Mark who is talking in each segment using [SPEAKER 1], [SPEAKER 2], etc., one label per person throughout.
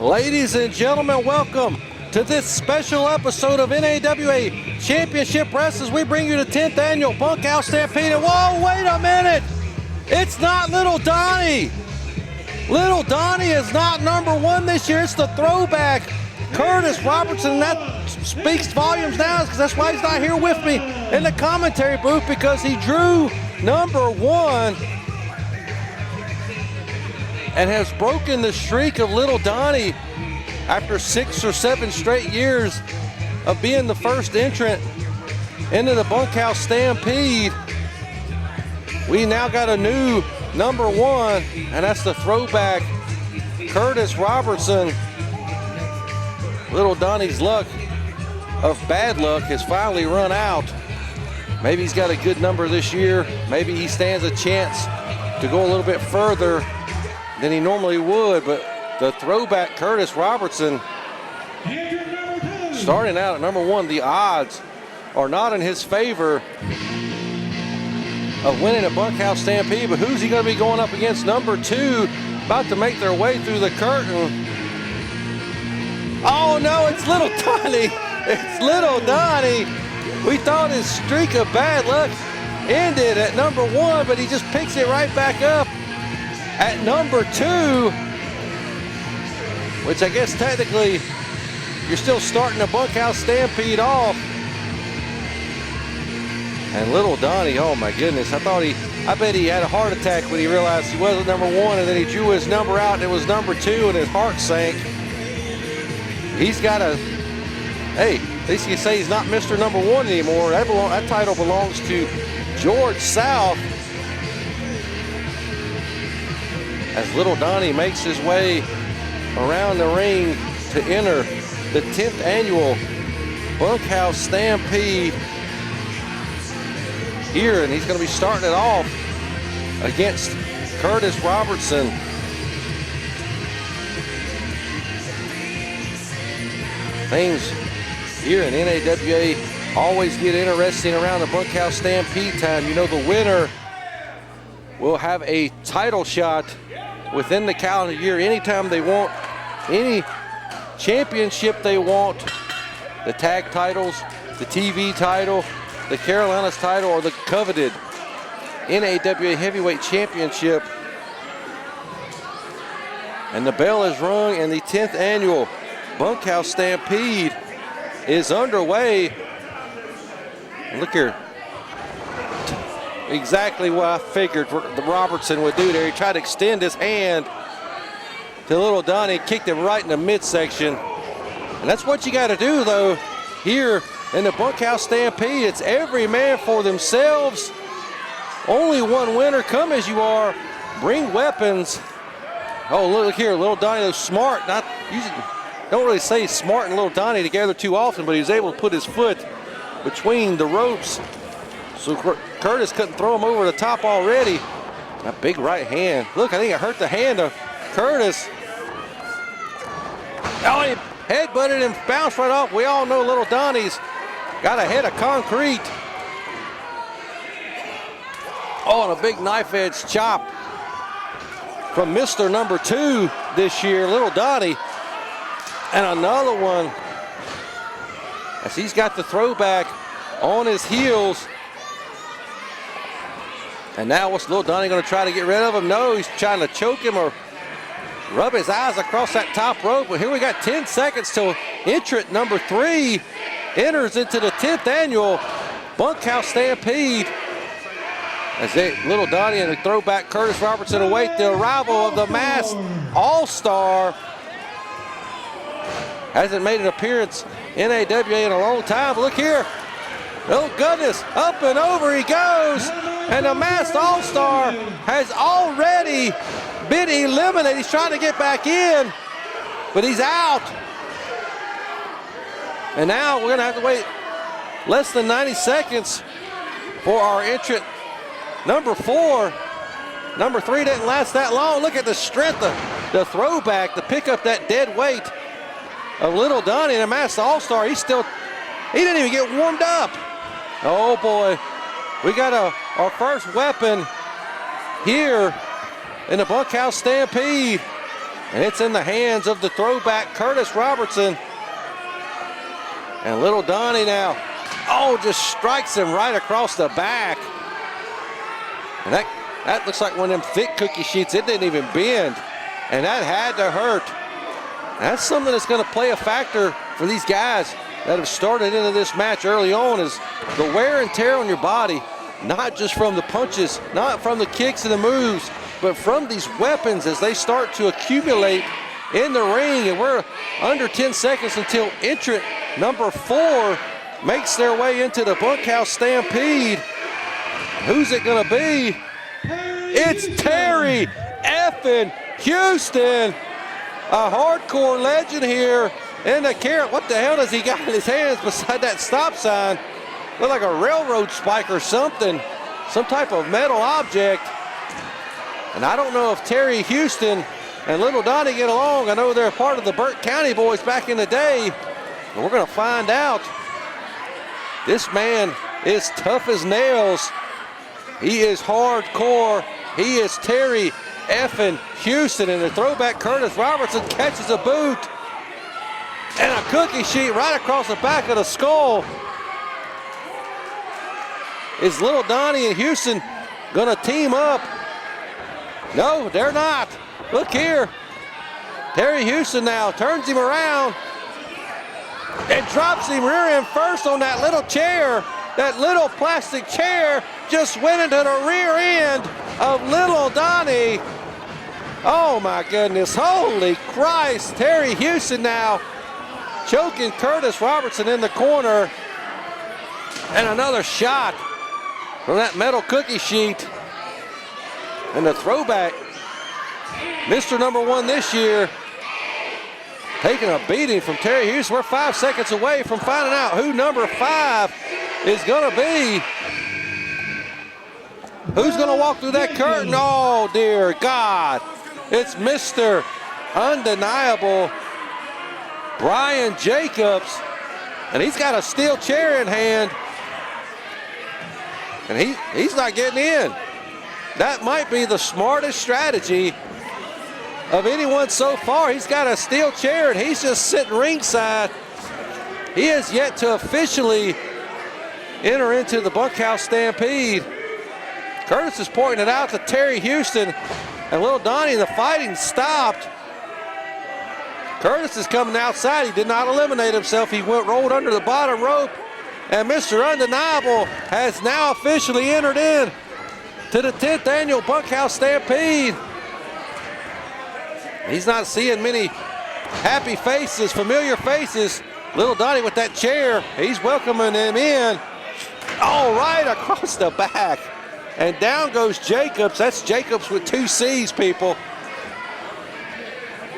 [SPEAKER 1] Ladies and gentlemen, welcome to this special episode of NAWA Championship Wrestling. We bring you the 10th annual Bunkhouse Stampede. And whoa, wait a minute! It's not Little Donnie. Little Donnie is not number one this year. It's the throwback, Curtis Robertson. That speaks volumes now because that's why he's not here with me in the commentary booth, because he drew number one and has broken the streak of Little Donnie after 6 or 7 straight years of being the first entrant into the Bunkhouse Stampede. We now got a new number one, and that's the throwback, Curtis Robertson. Little Donnie's luck of bad luck has finally run out. Maybe he's got a good number this year. Maybe he stands a chance to go a little bit further than he normally would, but the throwback Curtis Robertson starting out at number one, the odds are not in his favor of winning a Bunkhouse Stampede, but who's he going to be going up against? Number two, about to make their way through the curtain. Oh no, it's Little Donnie. It's Little Donnie. We thought his streak of bad luck ended at number one, but he just picks it right back up at number two, which I guess technically you're still starting the Bunkhouse Stampede off. And Little Donnie, oh my goodness, I bet he had a heart attack when he realized he wasn't number one, and then he drew his number out and it was number two and his heart sank. He's got a, hey, at least you can say he's not Mr. Number One anymore. That title belongs to George South. As Little Donnie makes his way around the ring to enter the 10th annual Bunkhouse Stampede here, and he's going to be starting it off against Curtis Robertson. Things here in NAWA always get interesting around the Bunkhouse Stampede time. You know, the winner will have a title shot within the calendar year anytime they want, any championship they want, the tag titles, the TV title, the Carolinas title, or the coveted NAWA Heavyweight Championship. And the bell is rung and the 10th annual Bunkhouse Stampede is underway. Look here. Exactly what I figured the Robertson would do there. He tried to extend his hand to Little Donnie, kicked him right in the midsection. And that's what you got to do, though, here in the Bunkhouse Stampede. It's every man for themselves. Only one winner. Come as you are. Bring weapons. Oh, look here. Little Donnie was smart. Not using, don't really say smart and Little Donnie together too often, but he was able to put his foot between the ropes, so Curtis couldn't throw him over the top already. A big right hand. Look, I think it hurt the hand of Curtis. Oh, he headbutted and bounced right off. We all know Little Donnie's got a head of concrete. Oh, and a big knife edge chop from Mr. Number Two this year, Little Donnie. And another one as he's got the throwback on his heels. And now what's Little Donnie going to try to get rid of him? No, he's trying to choke him or rub his eyes across that top rope. But here we got 10 seconds till entrant number 3 enters into the 10th annual Bunkhouse Stampede. As Little Donnie and the throwback Curtis Robertson await the arrival of the masked All-Star. Hasn't made an appearance in NAWA in a long time. But look here. Oh goodness, up and over he goes. And the masked All-Star has already been eliminated. He's trying to get back in, but he's out. And now we're gonna have to wait less than 90 seconds for our entrant number 4. Number 3 didn't last that long. Look at the strength of the throwback to pick up that dead weight of Little Donnie. And the masked All-Star, he didn't even get warmed up. Oh boy, we got our first weapon here in the Bunkhouse Stampede. And it's in the hands of the throwback Curtis Robertson. And little Donnie now, just strikes him right across the back. And that looks like one of them thick cookie sheets. It didn't even bend. And that had to hurt. That's something that's going to play a factor for these guys that have started into this match early on, is the wear and tear on your body, not just from the punches, not from the kicks and the moves, but from these weapons as they start to accumulate in the ring. And we're under 10 seconds until entrant number 4 makes their way into the Bunkhouse Stampede. Who's it going to be? It's Terry effing Houston, a hardcore legend here in the carrot. What the hell does he got in his hands beside that stop sign? Look like a railroad spike or something, some type of metal object. And I don't know if Terry Houston and Little Donnie get along. I know they're part of the Burt County Boys back in the day, but we're going to find out. This man is tough as nails. He is hardcore. He is Terry effing Houston, and the throwback Curtis Robertson catches a boot and a cookie sheet right across the back of the skull. Is Little Donnie and Houston gonna team up? No, they're not. Look here. Terry Houston now turns him around and drops him rear end first on that little chair. That little plastic chair just went into the rear end of Little Donnie. Oh my goodness, holy Christ. Terry Houston now choking Curtis Robertson in the corner. And another shot from that metal cookie sheet. And the throwback, Mr. Number 1 this year, taking a beating from Terry Houston. We're 5 seconds away from finding out who number 5 is gonna be. Who's gonna walk through that curtain? Oh dear God. It's Mr. Undeniable Brian Jacobs. And he's got a steel chair in hand. And he's not getting in. That might be the smartest strategy of anyone so far. He's got a steel chair and he's just sitting ringside. He has yet to officially enter into the Bunkhouse Stampede. Curtis is pointing it out to Terry Houston and Little Donnie. The fighting stopped. Curtis is coming outside. He did not eliminate himself. He rolled under the bottom rope. And Mr. Undeniable has now officially entered in to the 10th annual Bunkhouse Stampede. He's not seeing many happy faces, familiar faces. Little Donnie with that chair, he's welcoming him in. Oh, right across the back. And down goes Jacobs. That's Jacobs with 2 C's, people.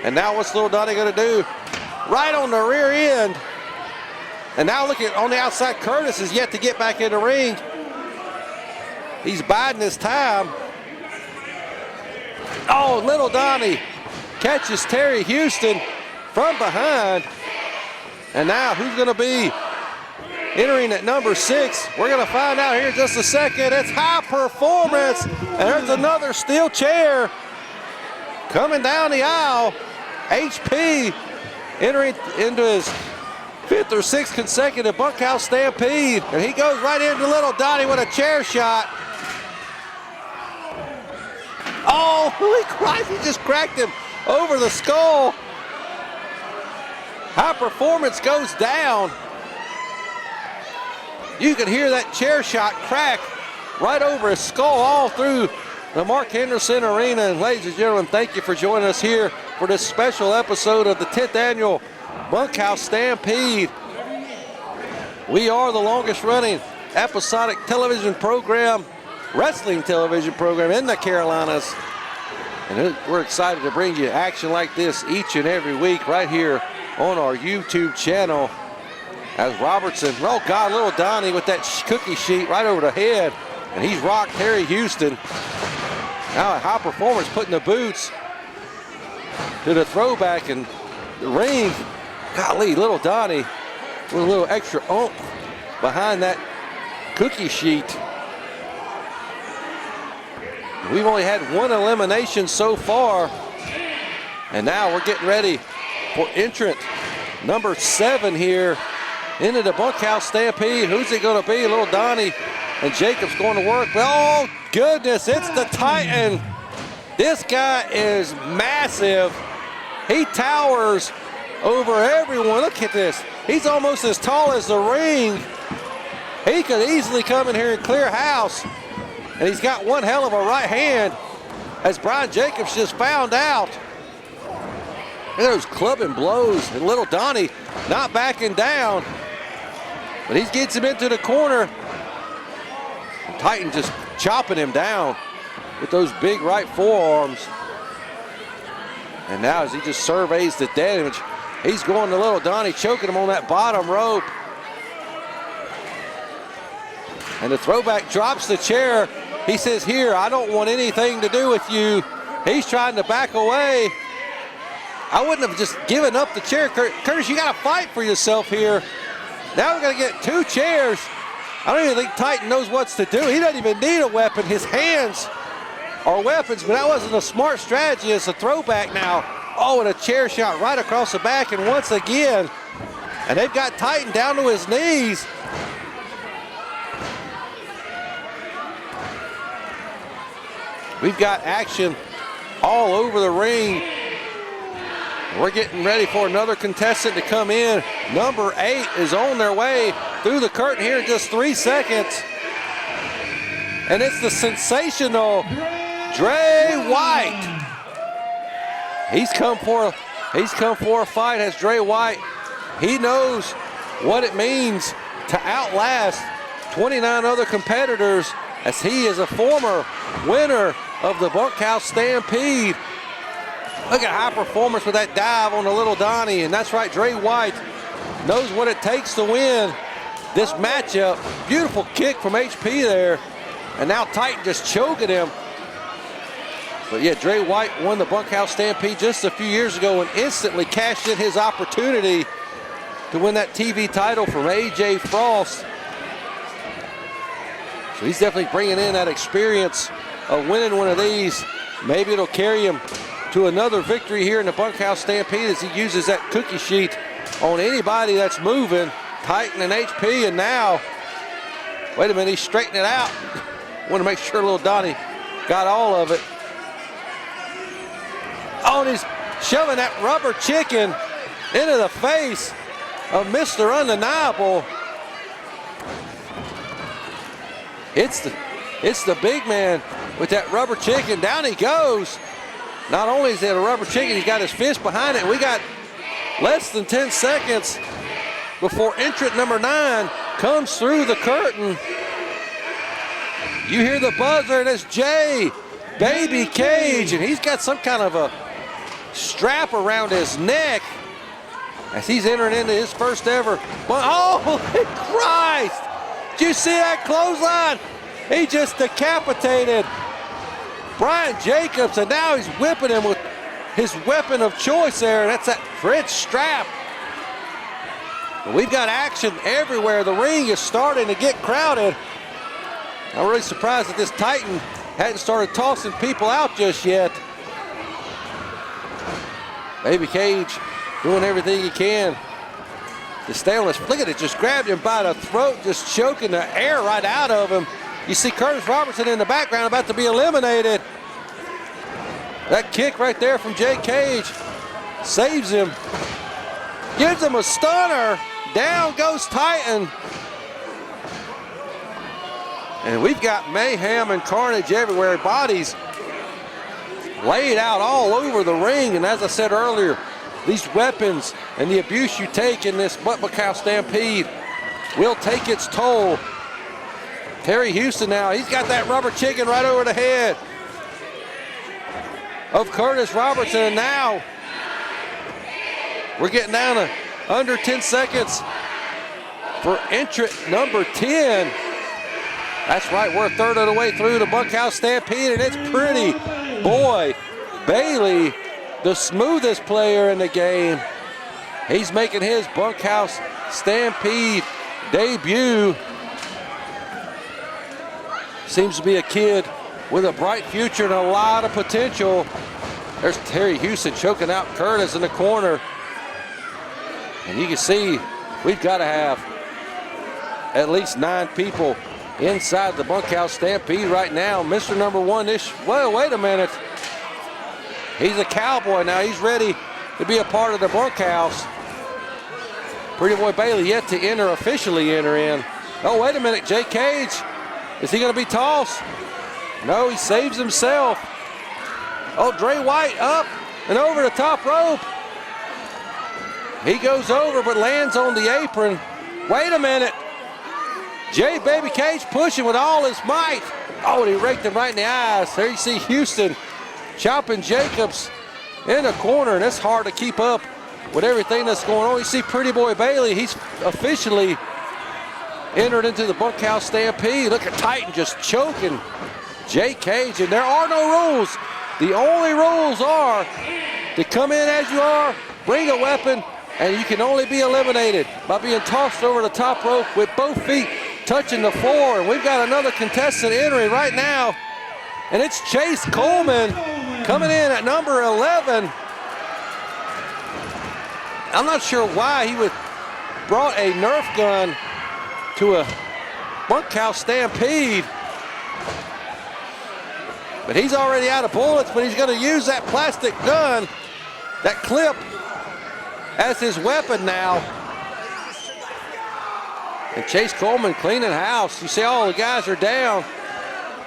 [SPEAKER 1] And now what's Little Donnie gonna do? Right on the rear end. And now look at on the outside, Curtis is yet to get back in the ring. He's biding his time. Oh, Little Donnie catches Terry Houston from behind. And now who's gonna be entering at number 6? We're gonna find out here in just a second. It's High Performance. And there's another steel chair coming down the aisle. HP entering into his 5th or 6th consecutive Bunkhouse Stampede. And he goes right into Little Donnie with a chair shot. Oh, holy Christ, he just cracked him over the skull. High Performance goes down. You can hear that chair shot crack right over his skull all through the Mark Henderson Arena. And ladies and gentlemen, thank you for joining us here for this special episode of the 10th annual Bunkhouse Stampede. We are the longest running episodic television program, wrestling television program in the Carolinas. And we're excited to bring you action like this each and every week right here on our YouTube channel. As Robertson, oh God, Little Donnie with that cookie sheet right over the head. And he's rocked Terry Houston. Now a High Performance putting the boots to the throwback and the ring. Golly, Little Donnie with a little extra oomph behind that cookie sheet. We've only had 1 elimination so far And now we're getting ready for entrant number 7 here into the Bunkhouse Stampede. Who's it going to be? Little Donnie and Jacobs going to work. Oh, goodness, it's the Titan. This guy is massive. He towers over everyone. Look at this. He's almost as tall as the ring. He could easily come in here and clear house. And he's got one hell of a right hand, as Brian Jacobs just found out. Look at those clubbing blows. And little Donnie not backing down. But he gets him into the corner. And Titan just chopping him down with those big right forearms. And now as he just surveys the damage, he's going to little Donnie, choking him on that bottom rope. And the throwback drops the chair. He says, here, I don't want anything to do with you. He's trying to back away. I wouldn't have just given up the chair. Curtis, you got to fight for yourself here. Now we're going to get 2 chairs. I don't even think Titan knows what to do. He doesn't even need a weapon. His hands are weapons, but that wasn't a smart strategy. It's a throwback now. Oh, and a chair shot right across the back, and once again, and they've got Titan down to his knees. We've got action all over the ring. We're getting ready for another contestant to come in. Number 8 is on their way through the curtain here in just 3 seconds. And it's the sensational Dre White. He's come for a fight as Dre White. He knows what it means to outlast 29 other competitors, as he is a former winner of the Bunkhouse Stampede. Look at high performance with that dive on the little Donnie. And that's right, Dre White knows what it takes to win this matchup. Beautiful kick from HP there. And now Titan just choking him. But yeah, Dre White won the Bunkhouse Stampede just a few years ago and instantly cashed in his opportunity to win that TV title from AJ Frost. So he's definitely bringing in that experience of winning one of these. Maybe it'll carry him to another victory here in the Bunkhouse Stampede as he uses that cookie sheet on anybody that's moving. Titan and HP, and now, wait a minute, he's straightening it out. Want to make sure little Donnie got all of it. Oh, and he's shoving that rubber chicken into the face of Mr. Undeniable. It's the big man with that rubber chicken. Down he goes. Not only is it a rubber chicken, he's got his fist behind it. We got less than 10 seconds before entrant number 9 comes through the curtain. You hear the buzzer, and it's Jay Baby Cage, and he's got some kind of a strap around his neck as he's entering into his first ever. Oh, holy Christ! Did you see that clothesline? He just decapitated Brian Jacobs, and now he's whipping him with his weapon of choice there, and that's that French strap. But we've got action everywhere. The ring is starting to get crowded. I'm really surprised that this Titan hadn't started tossing people out just yet. Baby Cage doing everything he can to stay on this. Look at it, just grabbed him by the throat, just choking the air right out of him. You see Curtis Robertson in the background about to be eliminated. That kick right there from Jay Cage saves him. Gives him a stunner. Down goes Titan. And we've got mayhem and carnage everywhere. Bodies laid out all over the ring. And as I said earlier, these weapons and the abuse you take in this Bunkhouse Stampede will take its toll. Terry Houston now, he's got that rubber chicken right over the head of Curtis Robertson. And now we're getting down to under 10 seconds for entrant number 10. That's right, we're a third of the way through the Bunkhouse Stampede, and it's Pretty Boy Bailey, the smoothest player in the game. He's making his Bunkhouse Stampede debut. Seems to be a kid with a bright future and a lot of potential. There's Terry Houston choking out Curtis in the corner. And you can see we've got to have at least 9 people inside the Bunkhouse Stampede right now. Mr. Number 1, well, wait a minute. He's a cowboy now. He's ready to be a part of the bunkhouse. Pretty Boy Bailey yet to officially enter in. Oh, wait a minute, Jay Cage. Is he gonna be tossed? No, he saves himself. Oh, Dre White up and over the top rope. He goes over but lands on the apron. Wait a minute. Jay Baby Cage pushing with all his might. Oh, and he raked him right in the eyes. There you see Houston chopping Jacobs in the corner, and it's hard to keep up with everything that's going on. You see Pretty Boy Bailey, he's officially entered into the Bunkhouse Stampede. Look at Titan just choking Jay Cage, and there are no rules. The only rules are to come in as you are, bring a weapon, and you can only be eliminated by being tossed over the top rope with both feet touching the floor. And we've got another contestant entering right now, and it's Chase Coleman coming in at number 11. I'm not sure why he would brought a Nerf gun to a Bunkhouse Stampede, but he's already out of bullets, but he's going to use that plastic gun, that clip, as his weapon now. And Chase Coleman cleaning house. You see all the guys are down.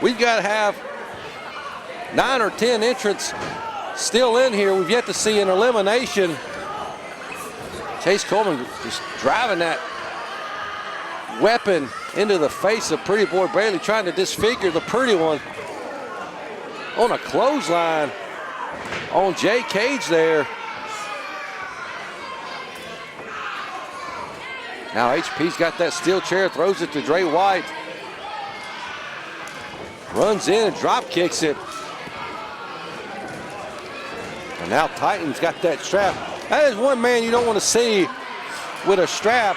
[SPEAKER 1] We've got to have 9 or 10 entrants still in here. We've yet to see an elimination. Chase Coleman just driving that weapon into the face of Pretty Boy Bailey, trying to disfigure the Pretty One on a clothesline on Jay Cage there. Now HP's got that steel chair, throws it to Dre White. Runs in and drop kicks it. And now Titan's got that strap. That is one man you don't want to see with a strap.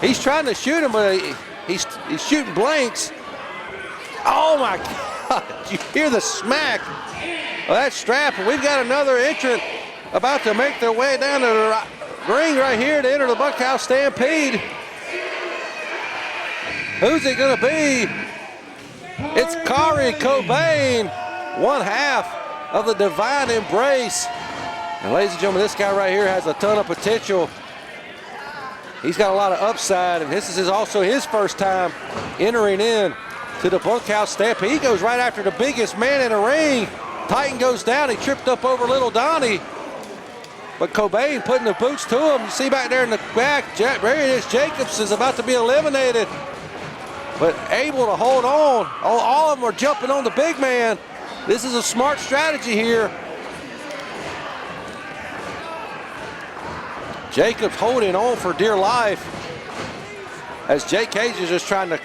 [SPEAKER 1] He's trying to shoot him, but he's shooting blanks. Oh my God, you hear the smack of that strap. And we've got another entrant about to make their way down to the ring right here to enter the Bunkhouse Stampede. Who's it gonna be? It's Kari Cobain, one half of the Divine Embrace. And ladies and gentlemen, this guy right here has a ton of potential. He's got a lot of upside, and this is also his first time entering in to the Bunkhouse Stampede. He goes right after the biggest man in the ring. Titan goes down, he tripped up over Little Donnie. But Cobain putting the boots to him. You see back there in the back, there it is, Jacobs is about to be eliminated, but able to hold on. All of them are jumping on the big man. This is a smart strategy here. Jacobs holding on for dear life as Jay Cage is just trying to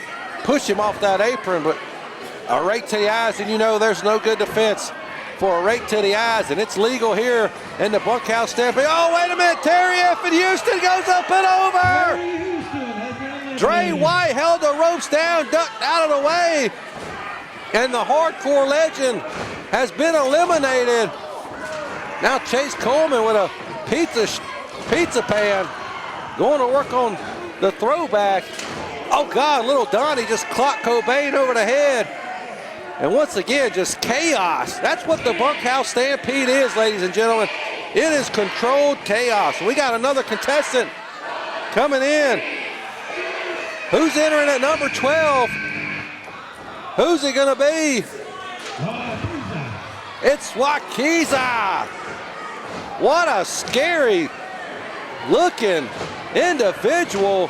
[SPEAKER 1] push him off that apron, but a rake to the eyes, and you know there's no good defense for a rake to the eyes, and it's legal here in the Bunkhouse Stampede. Oh, wait a minute, Terry F. and Houston goes up and over. Dre White held the ropes down, ducked out of the way, and the Hardcore Legend has been eliminated. Now Chase Coleman with a pizza pan going to work on the throwback. Oh God, Little Donnie just clocked Cobain over the head. And once again, just chaos. That's what the Bunkhouse Stampede is, ladies and gentlemen. It is controlled chaos. We got another contestant coming in. Who's entering at number 12? Who's it gonna be? It's Wakiza. What a scary looking individual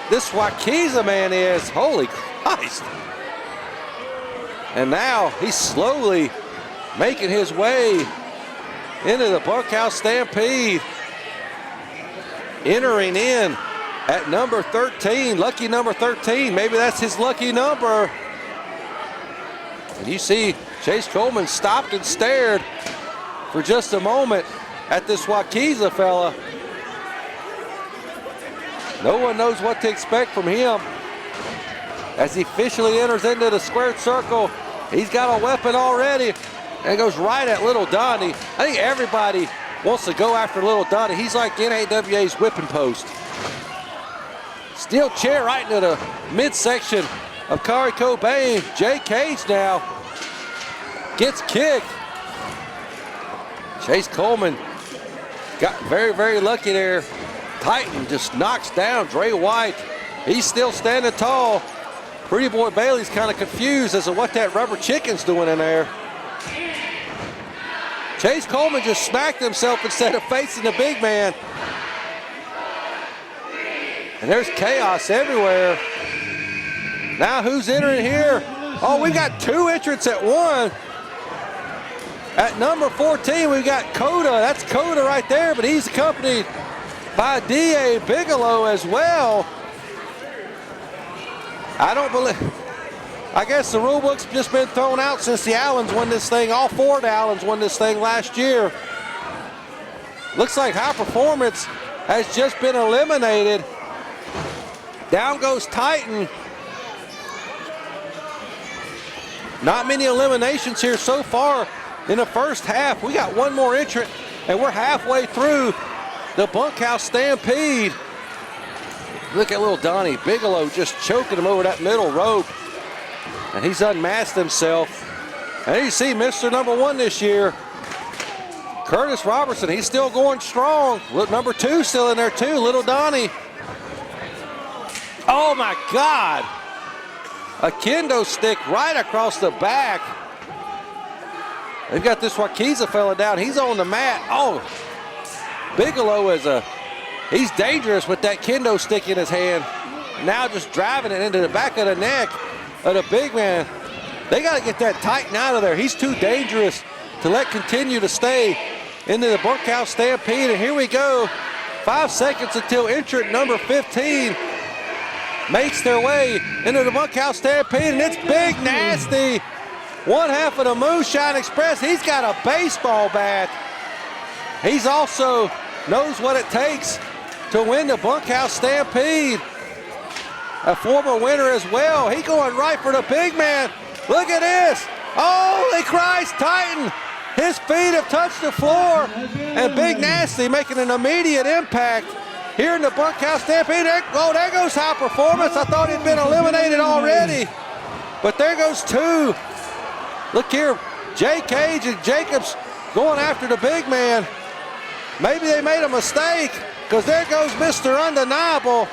[SPEAKER 1] this Wakiza man is. Holy Christ. And now he's slowly making his way into the Bunkhouse Stampede. Entering in at number 13, lucky number 13. Maybe that's his lucky number. And you see Chase Coleman stopped and stared for just a moment at this Wakiza fella. No one knows what to expect from him as he officially enters into the squared circle He's got a weapon already and goes right at Little Donnie. I think everybody wants to go after Little Donnie. He's like NAWA's whipping post. Steel chair right into the midsection of Kari Cobain. Jay Cage now gets kicked. Chase Coleman got very, very lucky there. Titan just knocks down Dre White. He's still standing tall. Pretty Boy Bailey's kind of confused as to what that rubber chicken's doing in there. Chase Coleman just smacked himself instead of facing the big man. And there's chaos everywhere. Now who's entering here? Oh, we got 2 entrants at one. At number 14, we got Coda. That's Coda right there, but he's accompanied by D.A. Bigelow as well. I guess the rule book's just been thrown out since the Allens won this thing. All 4 of the Allens won this thing last year. Looks like High Performance has just been eliminated. Down goes Titan. Not many eliminations here so far in the first half. We got 1 more entrant, and we're halfway through the Bunkhouse Stampede. Look at Little Donnie Bigelow just choking him over that middle rope. And he's unmasked himself. And you see Mr. Number 1 this year, Curtis Robertson, he's still going strong. Look, number 2 still in there too, Little Donnie. Oh my God. A kendo stick right across the back. They've got this Wakiza fella down. He's on the mat. Oh, Bigelow he's dangerous with that kendo stick in his hand. Now just driving it into the back of the neck of the big man. They got to get that Titan out of there. He's too dangerous to let continue to stay into the Bunkhouse Stampede. And here we go. 5 seconds until entrant number 15 makes their way into the Bunkhouse Stampede, and it's Big Nasty. 1/2 of the Moonshine Express. He's got a baseball bat. He's also knows what it takes to win the Bunkhouse Stampede. A former winner as well. He going right for the big man. Look at this. Holy Christ, Titan. His feet have touched the floor, and Big Nasty making an immediate impact here in the Bunkhouse Stampede. There goes High Performance. I thought he'd been eliminated already, but there goes 2. Look here, Jay Cage and Jacobs going after the big man. Maybe they made a mistake, because there goes Mr. Undeniable.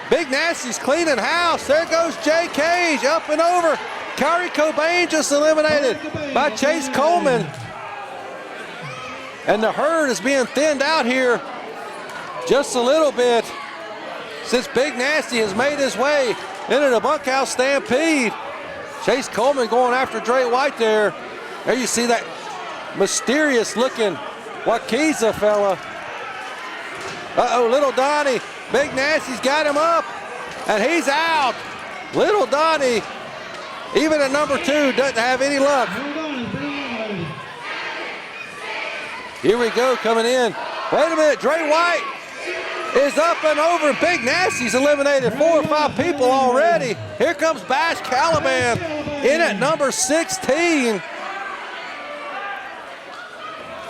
[SPEAKER 1] Big Nasty's cleaning house. There goes Jay Cage up and over. Kari Cobain just eliminated by Chase Coleman. And the herd is being thinned out here just a little bit since Big Nasty has made his way into the Bunkhouse Stampede. Chase Coleman going after Dre White there. There you see that mysterious looking Wakiza fella. Uh-oh, Little Donnie. Big Nasty's got him up, and he's out. Little Donnie, even at number 2, doesn't have any luck. Here we go, coming in. Wait a minute, Dre White is up and over. Big Nasty's eliminated 4 or 5 people already. Here comes Bash Caliban in at number 16.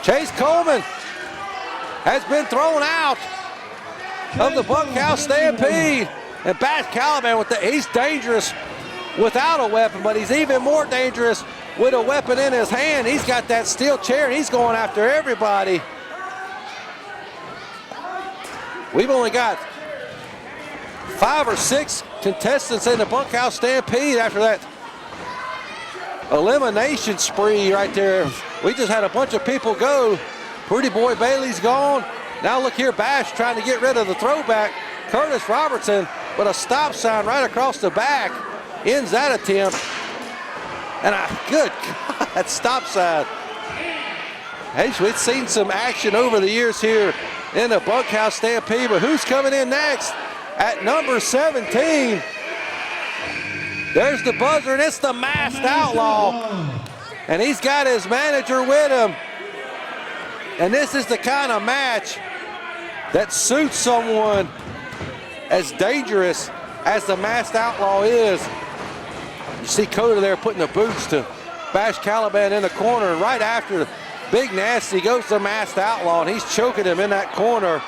[SPEAKER 1] Chase Coleman has been thrown out of the Bunkhouse Stampede. And Bash Caliban, he's dangerous without a weapon, but he's even more dangerous with a weapon in his hand. He's got that steel chair, and he's going after everybody. We've only got 5 or 6 contestants in the Bunkhouse Stampede after that elimination spree right there. We just had a bunch of people go. Pretty Boy Bailey's gone. Now look here, Bash trying to get rid of the throwback. Curtis Robertson with a stop sign right across the back. Ends that attempt. And good God, that stop sign. Hey, we've seen some action over the years here in the Bunkhouse Stampede, but who's coming in next? At number 17, there's the buzzer, and it's the Masked Outlaw. And he's got his manager with him. And this is the kind of match that suits someone as dangerous as the Masked Outlaw is. You see Coda there putting the boots to bash Caliban in the corner. And right after Big Nasty goes to Masked Outlaw, and he's choking him in that corner.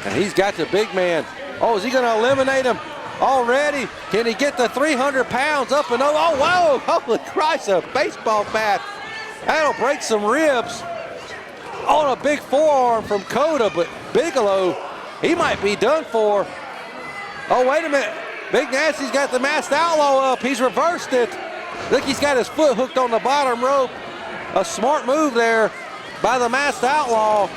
[SPEAKER 1] And he's got the big man. Oh, is he going to eliminate him already? Can he get the 300 pounds up and over? Oh, whoa, holy Christ, a baseball bat. That'll break some ribs on a big forearm from Coda, but Bigelow, he might be done for. Oh, wait a minute. Big Nasty's got the Masked Outlaw up. He's reversed it. Look, he's got his foot hooked on the bottom rope. A smart move there by the Masked Outlaw.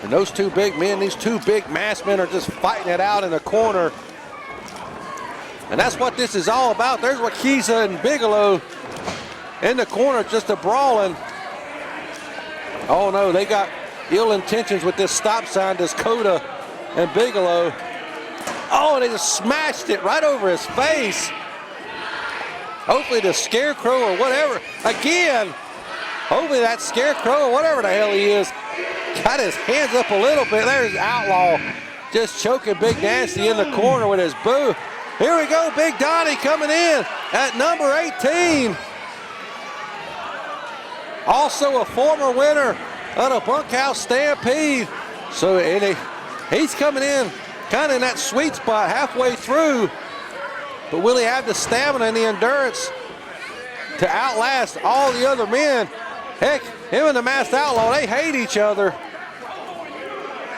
[SPEAKER 1] And those two big men, these two big masked men are just fighting it out in the corner. And that's what this is all about. There's Wakiza and Bigelow in the corner, just a brawling. Oh no, they got ill intentions with this stop sign, this Coda and Bigelow. Oh, and they just smashed it right over his face. Hopefully the Scarecrow or whatever, again, hopefully that Scarecrow or whatever the hell he is, got his hands up a little bit. There's Outlaw just choking Big Nasty in the corner with his boot. Here we go, Big Donnie coming in at number 18. Also a former winner of the Bunkhouse Stampede. So he's coming in kind of in that sweet spot halfway through. But will he have the stamina and the endurance to outlast all the other men? Heck, him and the Masked Outlaw, they hate each other.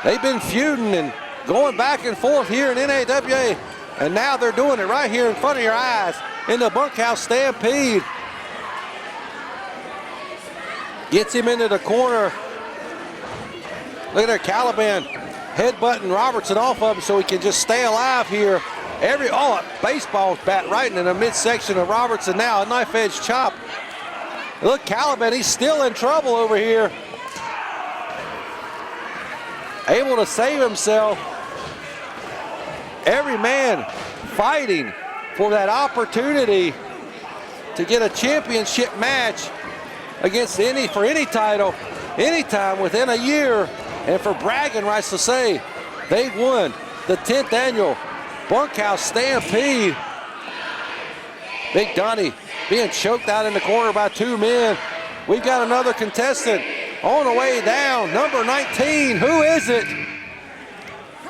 [SPEAKER 1] They've been feuding and going back and forth here in NAWA. And now they're doing it right here in front of your eyes in the Bunkhouse Stampede. Gets him into the corner. Look at there, Caliban headbutting Robertson off of him so he can just stay alive here. A baseball bat right in the midsection of Robertson now, a knife edge chop. Look, Caliban, he's still in trouble over here. Able to save himself. Every man fighting for that opportunity to get a championship match against for any title, anytime within a year. And for bragging rights to say, they won the 10th annual Bunkhouse Stampede. Big Donnie being choked out in the corner by two men. We've got another contestant on the way down, number 19. Who is it?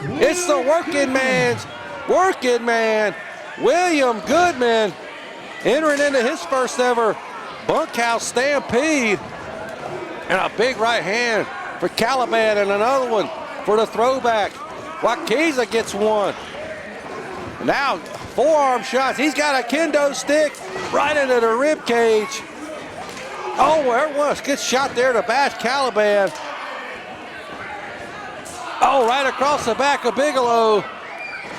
[SPEAKER 1] It's the working man, William Goodman, entering into his first ever Bunkhouse Stampede. And a big right hand for Caliban and another one for the throwback. Wakiza gets one. Now forearm shots. He's got a kendo stick right into the rib cage. Oh, there it was. Good shot there to bash Caliban. Oh, right across the back of Bigelow.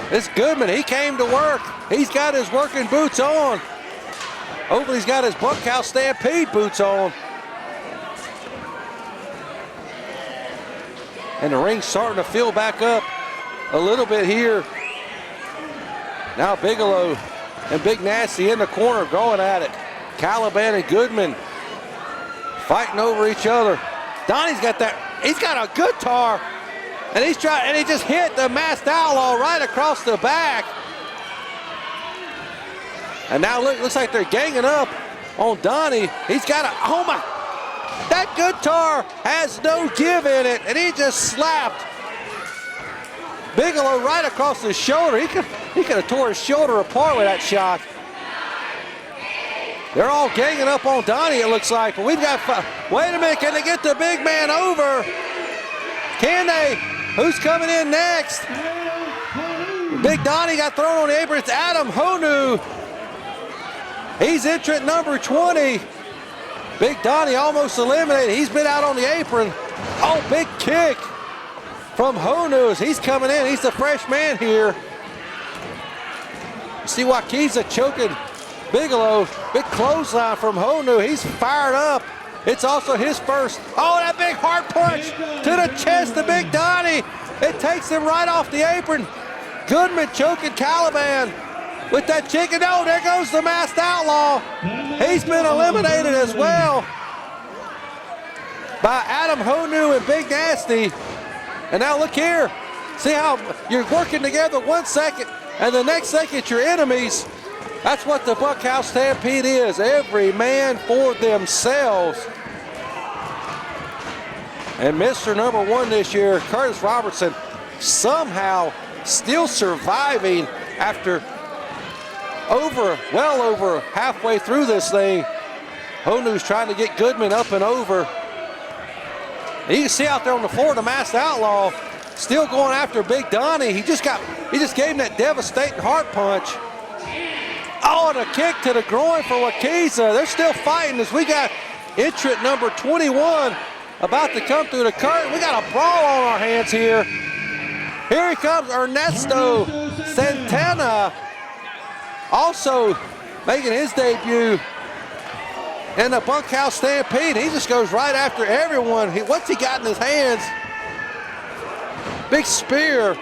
[SPEAKER 1] It's Goodman. He came to work. He's got his working boots on. Hopefully he's got his Bunkhouse Stampede boots on. And the ring's starting to fill back up a little bit here. Now Bigelow and Big Nasty in the corner going at it. Caliban and Goodman fighting over each other. Donnie's got he's got a guitar. And he just hit the Masked Outlaw right across the back. And now looks like they're ganging up on Donnie. He's got oh my, that guitar has no give in it, and he just slapped Bigelow right across his shoulder. He could have tore his shoulder apart with that shot. They're all ganging up on Donnie, it looks like, but we've got, wait a minute, can they get the big man over? Can they? Who's coming in next? Big Donnie got thrown on the apron. It's Adam Honu. He's entrant number 20. Big Donnie almost eliminated. He's been out on the apron. Oh, big kick from Honu. He's coming in. He's the fresh man here. You see Wakiza choking Bigelow. Big clothesline from Honu. He's fired up. It's also his first. Oh, that big hard punch to the chest of Big Donnie. It takes him right off the apron. Goodman choking Caliban with that chicken. Oh, there goes the Masked Outlaw. He's been eliminated as well by Adam Honu and Big Nasty. And now look here. See how you're working together 1 second, and the next second you're enemies. That's what the Bunkhouse Stampede is. Every man for themselves. And Mr. Number 1 this year, Curtis Robertson, somehow still surviving after well over halfway through this thing. Honu's trying to get Goodman up and over. And you can see out there on the floor, the Masked Outlaw still going after Big Donnie. He just gave him that devastating heart punch. Oh, and a kick to the groin for Wakiza. They're still fighting as we got entrant number 21 about to come through the curtain. We got a brawl on our hands here. Here he comes, Ernesto Santana, also making his debut in the Bunkhouse Stampede. He just goes right after everyone. What's he got in his hands? Big spear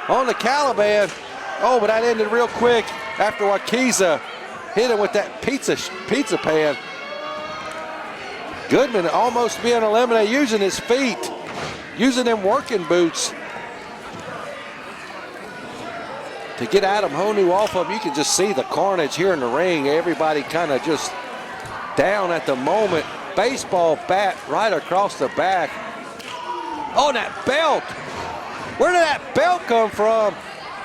[SPEAKER 1] on the Caliban. Oh, but that ended real quick after Wakiza hit him with that pizza pan. Goodman almost being eliminated using his feet, using them working boots to get Adam Honu off of him. You can just see the carnage here in the ring. Everybody kind of just down at the moment. Baseball bat right across the back. Oh, that belt. Where did that belt come from?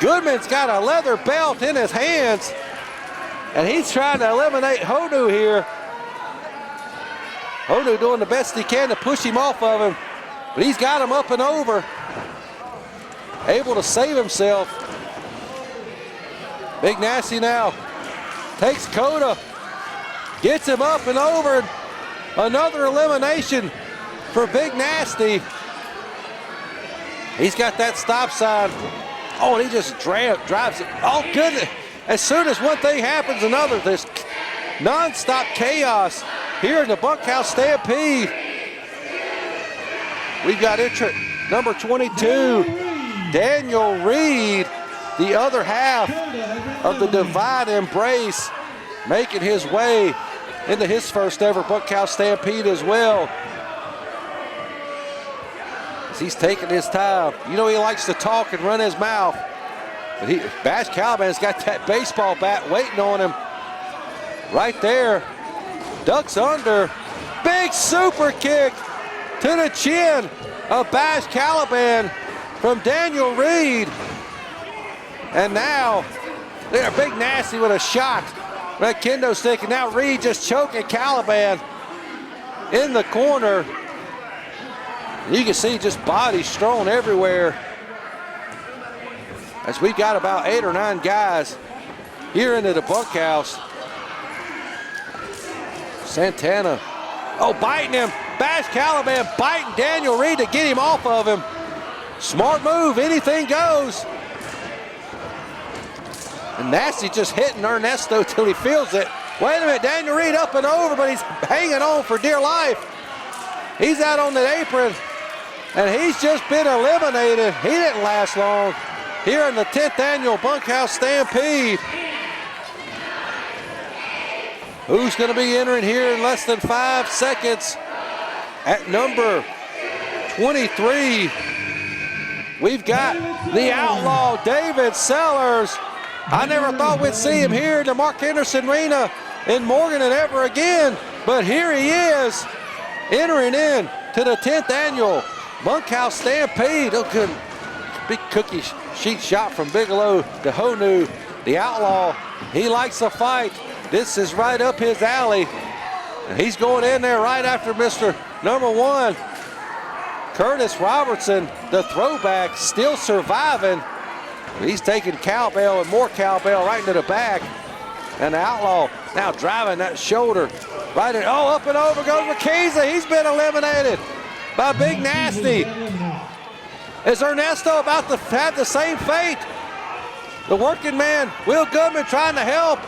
[SPEAKER 1] Goodman's got a leather belt in his hands, and he's trying to eliminate Honu here. Honu doing the best he can to push him off of him, but he's got him up and over, able to save himself. Big Nasty now takes Coda, gets him up and over. Another elimination for Big Nasty. He's got that stop sign. Oh, and he just drives it. Oh, goodness. As soon as one thing happens, another. There's non-stop chaos here in the Bunkhouse Stampede. We've got entrant number 22, Daniel Reed, the other half of the Divine Embrace, making his way into his first ever Bunkhouse Stampede as well. He's taking his time. You know he likes to talk and run his mouth. But Bash Caliban's got that baseball bat waiting on him. Right there. Ducks under. Big super kick to the chin of Bash Caliban from Daniel Reed. And now, they're Big Nasty with a shot. That kendo stick, and now Reed just choking Caliban in the corner. You can see just bodies strewn everywhere. As we got about 8 or 9 guys here into the bunkhouse. Santana, oh, biting him. Bash Caliban biting Daniel Reed to get him off of him. Smart move, anything goes. And Nasty just hitting Ernesto till he feels it. Wait a minute, Daniel Reed up and over, but he's hanging on for dear life. He's out on the apron. And he's just been eliminated. He didn't last long here in the 10th annual Bunkhouse Stampede. Who's going to be entering here in less than 5 seconds? At number 23, we've got the Outlaw David Sellers. I never thought we'd see him here in the Mark Henderson Arena in Morgan and ever again, but here he is entering in to the 10th annual Bunkhouse Stampede. Oh, good. Big cookie sheet shot from Bigelow to Honu. The Outlaw, he likes a fight. This is right up his alley. And he's going in there right after Mr. Number 1. Curtis Robertson, the throwback, still surviving. He's taking cowbell and more cowbell right into the back. And the Outlaw now driving that shoulder right in. Oh, up and over goes Wakiza. He's been eliminated by Big Nasty. Is Ernesto about to have the same fate? The working man, Will Goodman, trying to help.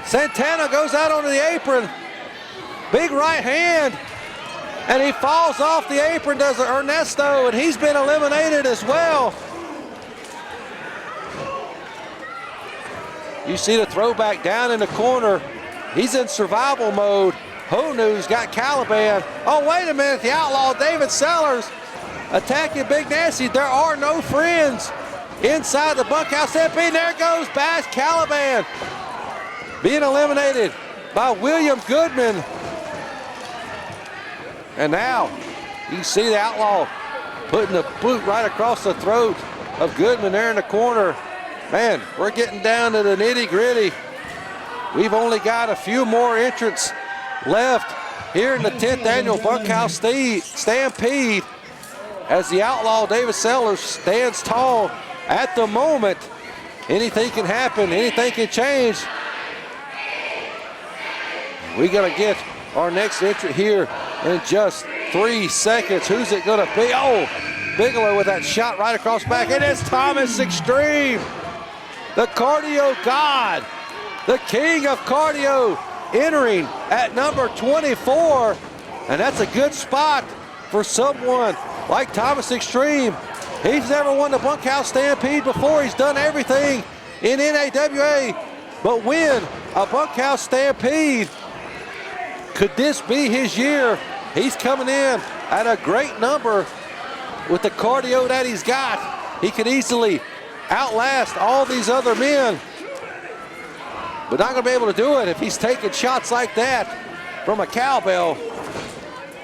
[SPEAKER 1] Santana goes out onto the apron. Big right hand. And he falls off the apron, does Ernesto, and he's been eliminated as well. You see the throwback down in the corner. He's in survival mode. Honu's got Caliban. Oh, wait a minute, the Outlaw David Sellers attacking Big Nasty. There are no friends inside the Bunkhouse Stampede. There goes Bash Caliban being eliminated by William Goodman. And now you see the Outlaw putting the boot right across the throat of Goodman there in the corner. Man, we're getting down to the nitty-gritty. We've only got a few more entrants left here in the 10th annual Bunkhouse Stampede as the Outlaw David Sellers stands tall. At the moment, anything can happen, anything can change. We're gonna get our next entrant here in just 3 seconds. Who's it gonna be? Oh, Bigelow with that shot right across back. It is Thomas Extreme, the cardio god, the king of cardio, entering at number 24. And that's a good spot for someone like Thomas Extreme. He's never won the Bunkhouse Stampede before. He's done everything in NAWA but win a Bunkhouse Stampede. Could this be his year? He's coming in at a great number with the cardio that he's got. He could easily outlast all these other men, but not gonna be able to do it if he's taking shots like that from a cowbell.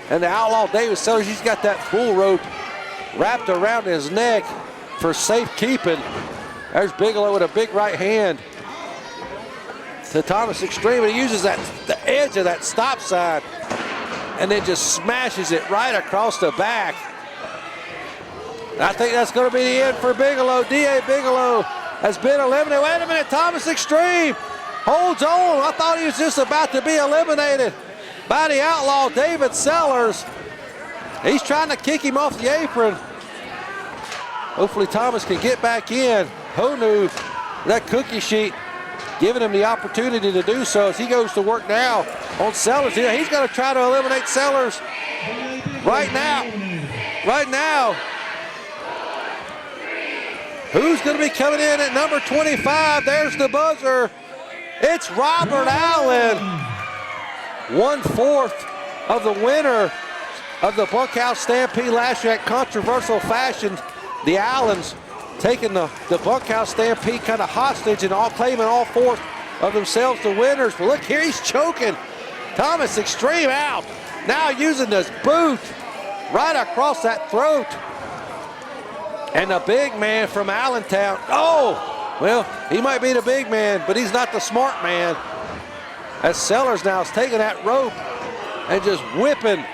[SPEAKER 1] And the Outlaw David Sellers, he's got that bull rope wrapped around his neck for safekeeping. There's Bigelow with a big right hand to Thomas Extreme. He uses the edge of that stop sign and then just smashes it right across the back. And I think that's going to be the end for Bigelow. D.A. Bigelow has been eliminated. Wait a minute, Thomas Extreme holds on. I thought he was just about to be eliminated by the Outlaw David Sellers. He's trying to kick him off the apron. Hopefully Thomas can get back in. Honu, that cookie sheet, giving him the opportunity to do so as he goes to work now on Sellers. Yeah, he's going to try to eliminate Sellers right now. Right now. Who's going to be coming in at number 25? There's the buzzer. It's Robert Allen. 1/4 of the winner of the Bunkhouse Stampede last year at controversial fashion. The Allens taking the Bunkhouse Stampede kind of hostage and all claiming all 4 of themselves the winners. But look here, he's choking Thomas Extreme out. Now using this boot right across that throat. And the big man from Allentown. Oh, well, he might be the big man, but he's not the smart man. As Sellers now is taking that rope and just whipping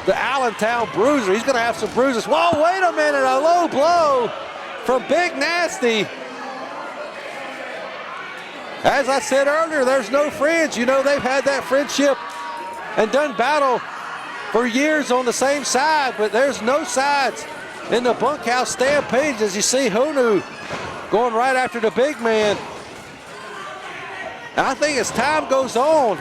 [SPEAKER 1] the Allentown bruiser. He's going to have some bruises. Whoa, wait a minute, a low blow from Big Nasty. As I said earlier, there's no friends. You know, they've had that friendship and done battle for years on the same side, but there's no sides in the Bunkhouse Stampede. As you see Honu going right after the big man. And I think as time goes on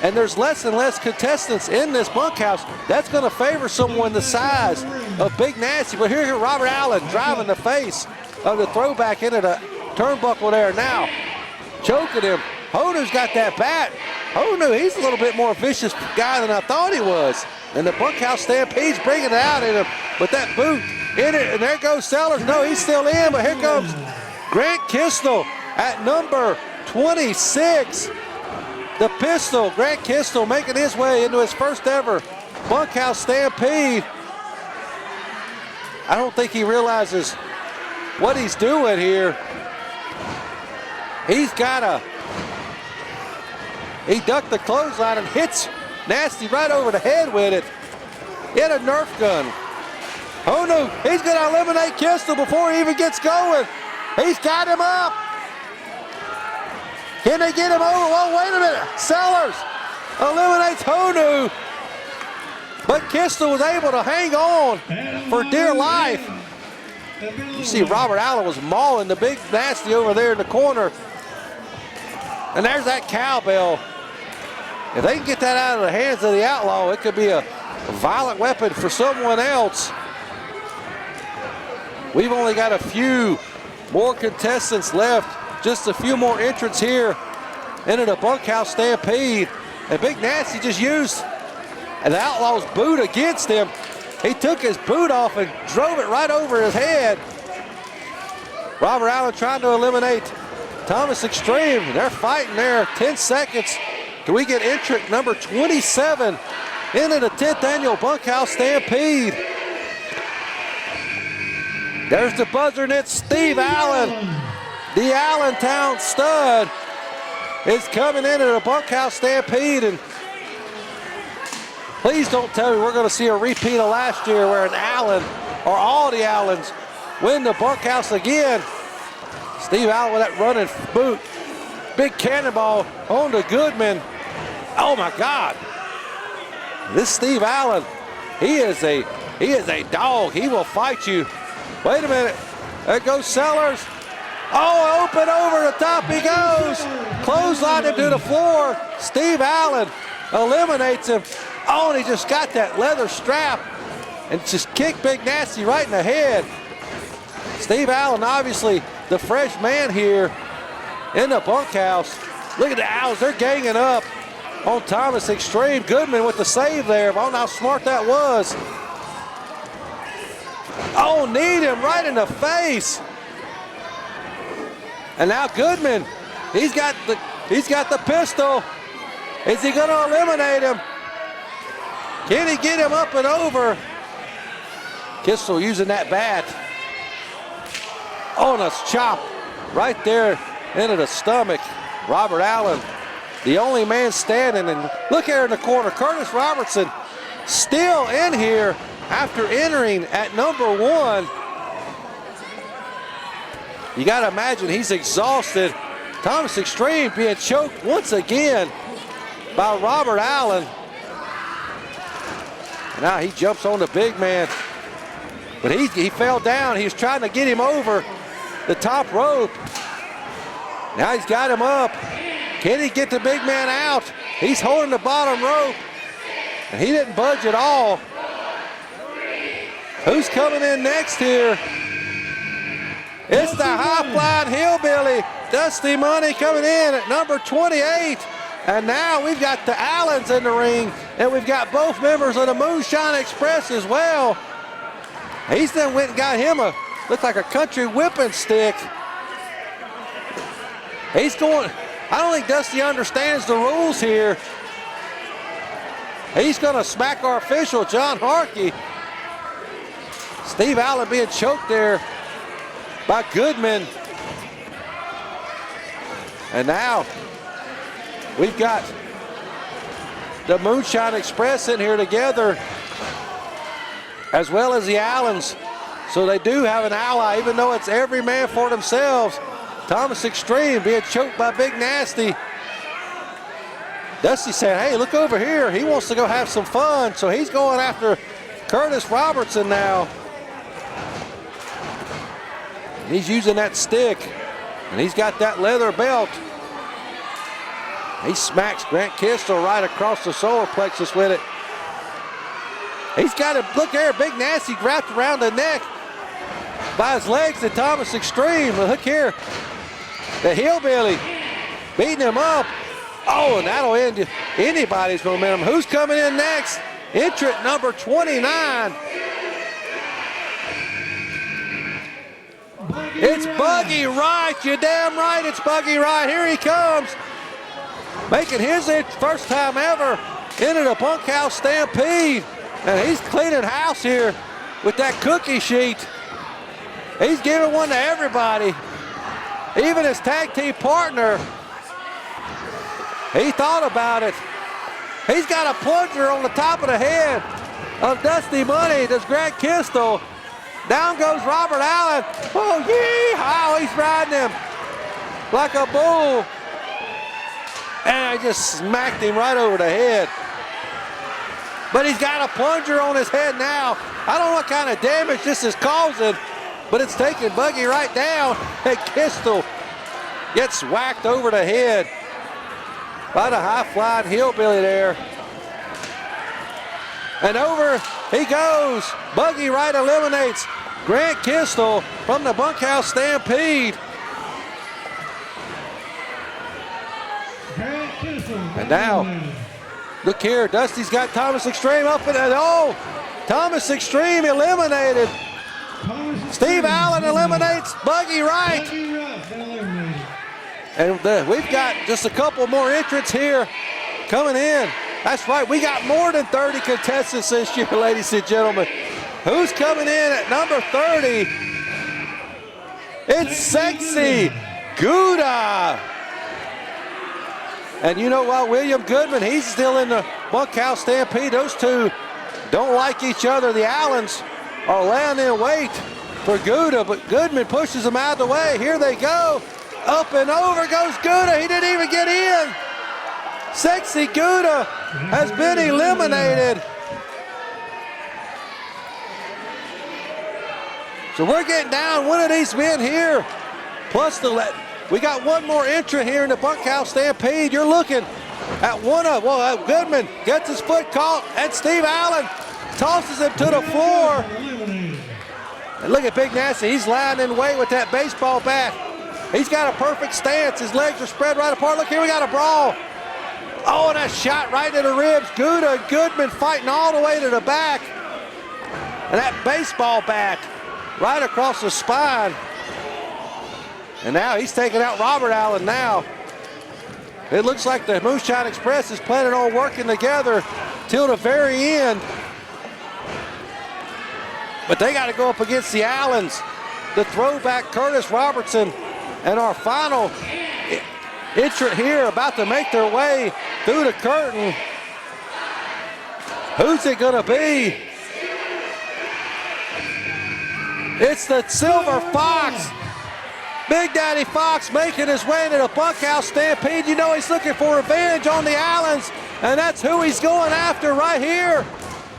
[SPEAKER 1] and there's less and less contestants in this bunkhouse, that's going to favor someone the size of Big Nasty. But here Robert Allen driving the face of the throwback into the turnbuckle there now, choking him. Honu's got that bat. Honu, he's a little bit more vicious guy than I thought he was. And the Bunkhouse Stampede's bringing it out in him. But that boot in it, and there goes Sellers. No, he's still in, but here comes Grant Kistel at number 26. The Pistol, Grant Kistel, making his way into his first ever Bunkhouse Stampede. I don't think he realizes what he's doing here. He ducked the clothesline and hits Nasty right over the head with it. Hit a Nerf gun. Honu, he's going to eliminate Kistel before he even gets going. He's got him up. Can they get him over? Well, wait a minute. Sellers eliminates Honu. But Kistel was able to hang on for dear life. You see Robert Allen was mauling the Big Nasty over there in the corner. And there's that cowbell. If they can get that out of the hands of the Outlaw, it could be a violent weapon for someone else. We've only got a few more contestants left. Just a few more entrants here into the Bunkhouse Stampede. And Big Nasty just used an Outlaw's boot against him. He took his boot off and drove it right over his head. Robert Allen trying to eliminate Thomas Extreme. They're fighting there. 10 seconds. Do we get entrant number 27 into the 10th annual Bunkhouse Stampede? There's the buzzer, and it's Steve Allen. The Allentown stud is coming into the Bunkhouse Stampede, and please don't tell me we're going to see a repeat of last year where an Allen or all the Allens win the Bunkhouse again. Steve Allen with that running boot. Big cannonball on to Goodman. Oh my God. This Steve Allen, he is a dog. He will fight you. Wait a minute. There goes Sellers. Oh, open over the top he goes. Clothesline him to the floor. Steve Allen eliminates him. Oh, and he just got that leather strap and just kicked Big Nasty right in the head. Steve Allen, obviously the fresh man here in the Bunkhouse. Look at the Owls, they're ganging up on Thomas Extreme. Goodman with the save there. Oh, how smart that was. Oh, kneed him right in the face. And now Goodman, he's got the pistol. Is he gonna eliminate him? Can he get him up and over? Kistler using that bat. Oh, and a chop right there into the stomach. Robert Allen, the only man standing. And look here in the corner, Curtis Robertson still in here after entering at number 1. You got to imagine he's exhausted. Thomas Extreme being choked once again by Robert Allen. And now he jumps on the big man. But he fell down. He was trying to get him over the top rope. Now he's got him up. Can he get the big man out? He's holding the bottom rope. And he didn't budge at all. Who's coming in next here? It's the high-flying hillbilly, Dusty Money, coming in at number 28. And now we've got the Allens in the ring, and we've got both members of the Moonshine Express as well. He's then went and got him looks like a country whipping stick. He's going, I don't think Dusty understands the rules here. He's gonna smack our official, John Harkey. Steve Allen being choked there by Goodman. And now we've got the Moonshine Express in here together, as well as the Allens. So they do have an ally, even though it's every man for themselves. Thomas Extreme being choked by Big Nasty. Dusty said, hey, look over here. He wants to go have some fun. So he's going after Curtis Robertson now. And he's using that stick, and he's got that leather belt. He smacks Grant Kistel right across the solar plexus with it. He's got him, look there, Big Nasty wrapped around the neck by his legs to Thomas Extreme. Look here, the hillbilly beating him up. Oh, and that'll end anybody's momentum. Who's coming in next? Entrant number 29. It's Buggy Wright. You're damn right, it's Buggy Wright. Here he comes, making his first time ever into the Bunkhouse Stampede. And he's cleaning house here with that cookie sheet. He's giving one to everybody. Even his tag team partner. He thought about it. He's got a plunger on the top of the head of Dusty Money. Does Grant Kistel. Down goes Robert Allen. Oh, yee-haw, he's riding him like a bull. And I just smacked him right over the head. But he's got a plunger on his head now. I don't know what kind of damage this is causing, but it's taking Buggy right down. And Kistel gets whacked over the head by the high-flying hillbilly there. And over he goes. Buggy Wright eliminates Grant Kistel from the Bunkhouse Stampede. And now, look here, Dusty's got Thomas Extreme up and oh, Thomas Extreme eliminated. Steve Allen eliminates Buggy Wright. And we've got just a couple more entrants here coming in. That's right, we got more than 30 contestants this year, ladies and gentlemen. Who's coming in at number 30? It's Sexy Gouda. And you know what, William Goodman, he's still in the Bunkhouse Stampede. Those two don't like each other. The Allens are laying in wait for Gouda, but Goodman pushes them out of the way. Here they go. Up and over goes Gouda. He didn't even get in. Sexy Gouda has been eliminated. So we're getting down one of these men here. Plus we got one more entrant here in the Bunkhouse Stampede. You're looking at Goodman gets his foot caught, and Steve Allen tosses him to the floor. And look at Big Nasty, he's lying in wait with that baseball bat. He's got a perfect stance, his legs are spread right apart. Look here, we got a brawl. Oh, and that shot right to the ribs. Gouda and Goodman fighting all the way to the back. And that baseball bat right across the spine. And now he's taking out Robert Allen now. It looks like the Moonshine Express is planning on working together till the very end. But they got to go up against the Allens, the throwback Curtis Robertson, and our final entrant here about to make their way through the curtain. Who's it gonna be? It's the Silver Fox. Big Daddy Fox making his way into the Bunkhouse Stampede. You know he's looking for revenge on the Allens, and that's who he's going after right here.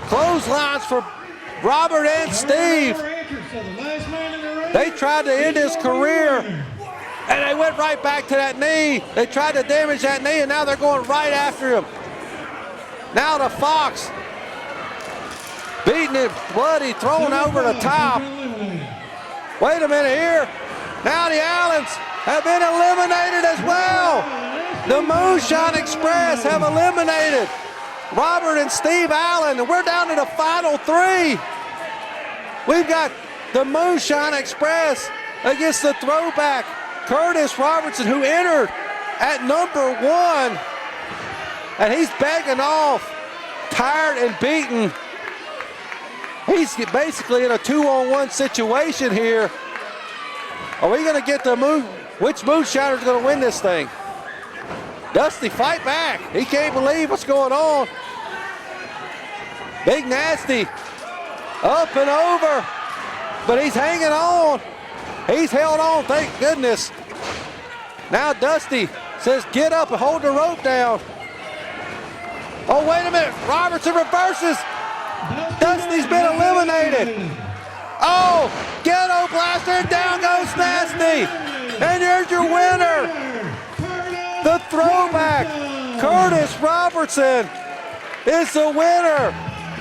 [SPEAKER 1] Clotheslines for Robert and Steve. They tried to end his career, and they went right back to that knee. They tried to damage that knee, and now they're going right after him. Now the Fox beating him bloody, thrown over the top. Wait a minute here. Now the Allens have been eliminated as well. The Moonshine Express have eliminated Robert and Steve Allen, and we're down to the final three. We've got the Moonshine Express against the throwback Curtis Robertson, who entered at number 1. And he's begging off, tired and beaten. He's basically in a 2-on-1 situation here. Are we gonna get which Moonshiner's gonna win this thing? Dusty, fight back. He can't believe what's going on. Big Nasty, up and over, but he's hanging on. He's held on, thank goodness. Now Dusty says, get up and hold the rope down. Oh, wait a minute, Robertson reverses. Dusty's been eliminated. Oh, ghetto blaster, and down goes Nasty. And here's your winner, the throwback, Curtis Robertson, is the winner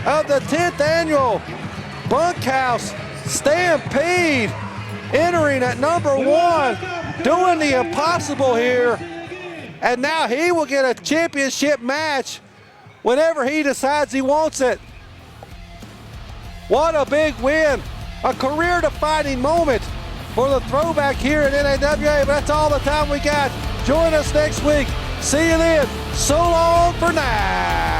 [SPEAKER 1] of the 10th annual Bunkhouse Stampede, entering at number 1, doing the impossible here. And now he will get a championship match whenever he decides he wants it. What a big win. A career-defining moment for the throwback here at NAWA, but that's all the time we got. Join us next week. See you then. So long for now.